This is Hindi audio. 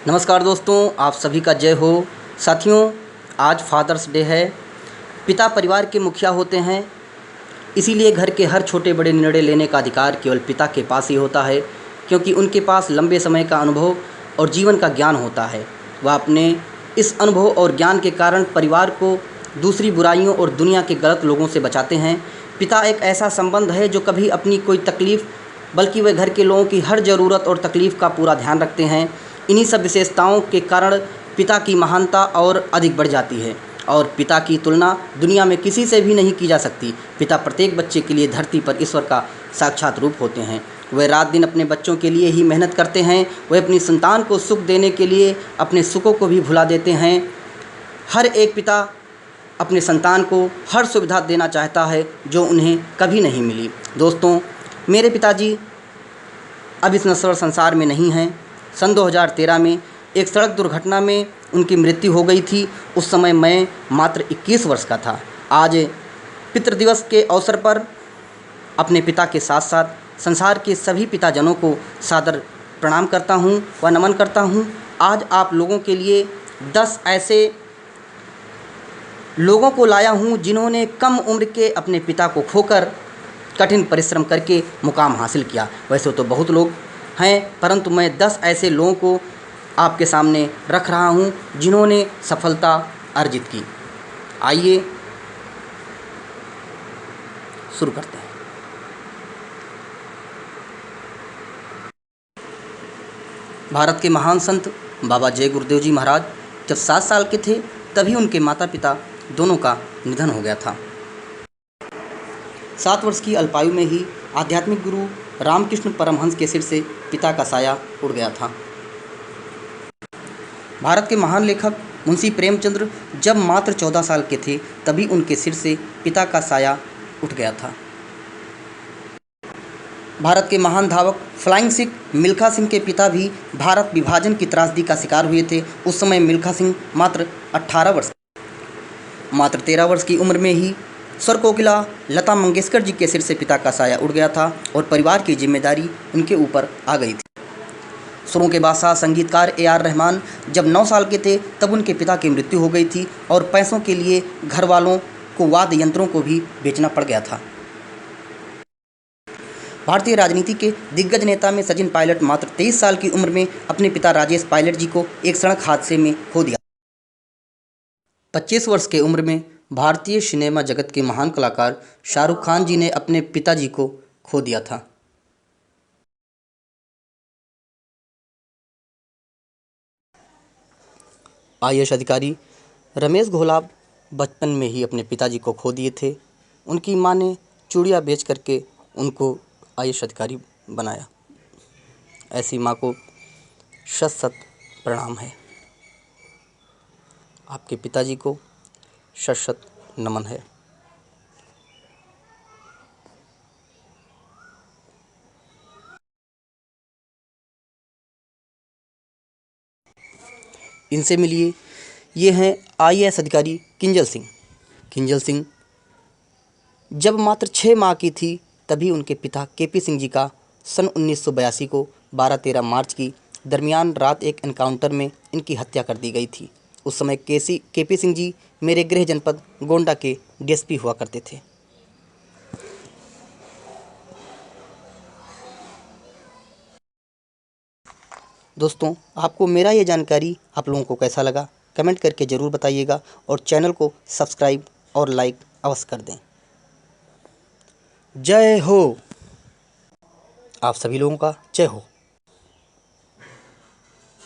नमस्कार दोस्तों, आप सभी का जय हो। साथियों, आज फादर्स डे है। पिता परिवार के मुखिया होते हैं, इसीलिए घर के हर छोटे बड़े निर्णय लेने का अधिकार केवल पिता के पास ही होता है, क्योंकि उनके पास लंबे समय का अनुभव और जीवन का ज्ञान होता है। वह अपने इस अनुभव और ज्ञान के कारण परिवार को दूसरी बुराइयों और दुनिया के गलत लोगों से बचाते हैं। पिता एक ऐसा संबंध है जो कभी अपनी कोई तकलीफ़, बल्कि वे घर के लोगों की हर ज़रूरत और तकलीफ़ का पूरा ध्यान रखते हैं। इन्हीं सब विशेषताओं के कारण पिता की महानता और अधिक बढ़ जाती है, और पिता की तुलना दुनिया में किसी से भी नहीं की जा सकती। पिता प्रत्येक बच्चे के लिए धरती पर ईश्वर का साक्षात रूप होते हैं। वे रात दिन अपने बच्चों के लिए ही मेहनत करते हैं। वे अपनी संतान को सुख देने के लिए अपने सुखों को भी भुला देते हैं। हर एक पिता अपने संतान को हर सुविधा देना चाहता है जो उन्हें कभी नहीं मिली। दोस्तों, मेरे पिताजी अब इस नश्वर संसार में नहीं हैं। सन 2013 में एक सड़क दुर्घटना में उनकी मृत्यु हो गई थी। उस समय मैं मात्र 21 वर्ष का था। आज पितृदिवस के अवसर पर अपने पिता के साथ साथ संसार के सभी पिताजनों को सादर प्रणाम करता हूँ व नमन करता हूँ। आज आप लोगों के लिए 10 ऐसे लोगों को लाया हूँ जिन्होंने कम उम्र के अपने पिता को खोकर कठिन परिश्रम करके मुकाम हासिल किया। वैसे तो बहुत लोग हैं, परंतु मैं 10 ऐसे लोगों को आपके सामने रख रहा हूँ जिन्होंने सफलता अर्जित की। आइए शुरू करते हैं। भारत के महान संत बाबा जय गुरुदेव जी महाराज जब 7 साल के थे तभी उनके माता पिता दोनों का निधन हो गया था। 7 वर्ष की अल्पायु में ही आध्यात्मिक गुरु रामकृष्ण परमहंस के सिर से पिता का साया उड़ गया था। भारत के महान लेखक मुंशी प्रेमचंद्र जब मात्र 14 साल के थे तभी उनके सिर से पिता का साया उठ गया था। भारत के महान धावक फ्लाइंग सिख मिल्खा सिंह के पिता भी भारत विभाजन की त्रासदी का शिकार हुए थे। उस समय मिल्खा सिंह मात्र 13 वर्ष की उम्र में ही स्वर कोकिला लता मंगेशकर जी के सिर से पिता का साया उड़ गया था और परिवार की जिम्मेदारी उनके ऊपर आ गई थी। सुरों के बादशाह संगीतकार AR रहमान जब 9 साल के थे तब उनके पिता की मृत्यु हो गई थी और पैसों के लिए घर वालों को वाद्य यंत्रों को भी बेचना पड़ गया था। भारतीय राजनीति के दिग्गज नेता में सचिन पायलट मात्र 23 साल की उम्र में अपने पिता राजेश पायलट जी को एक सड़क हादसे में खो दिया। 25 वर्ष की उम्र में भारतीय सिनेमा जगत के महान कलाकार शाहरुख खान जी ने अपने पिताजी को खो दिया था। IAS अधिकारी रमेश घोलाब बचपन में ही अपने पिताजी को खो दिए थे। उनकी मां ने चूड़ियाँ बेच करके उनको IAS अधिकारी बनाया। ऐसी मां को शत शत प्रणाम है। आपके पिताजी को शत शत नमन है। इनसे मिलिए। ये हैं IAS अधिकारी किंजल सिंह। किंजल सिंह जब मात्र 6 माह की थी तभी उनके पिता KP सिंह जी का सन 1982 को 12-13 मार्च की दरमियान रात एक एनकाउंटर में इनकी हत्या कर दी गई थी। उस समय KP सिंह जी मेरे गृह जनपद गोंडा के DSP हुआ करते थे। दोस्तों, आपको मेरा ये जानकारी आप लोगों को कैसा लगा कमेंट करके ज़रूर बताइएगा और चैनल को सब्सक्राइब और लाइक अवश्य कर दें। जय हो। आप सभी लोगों का जय हो।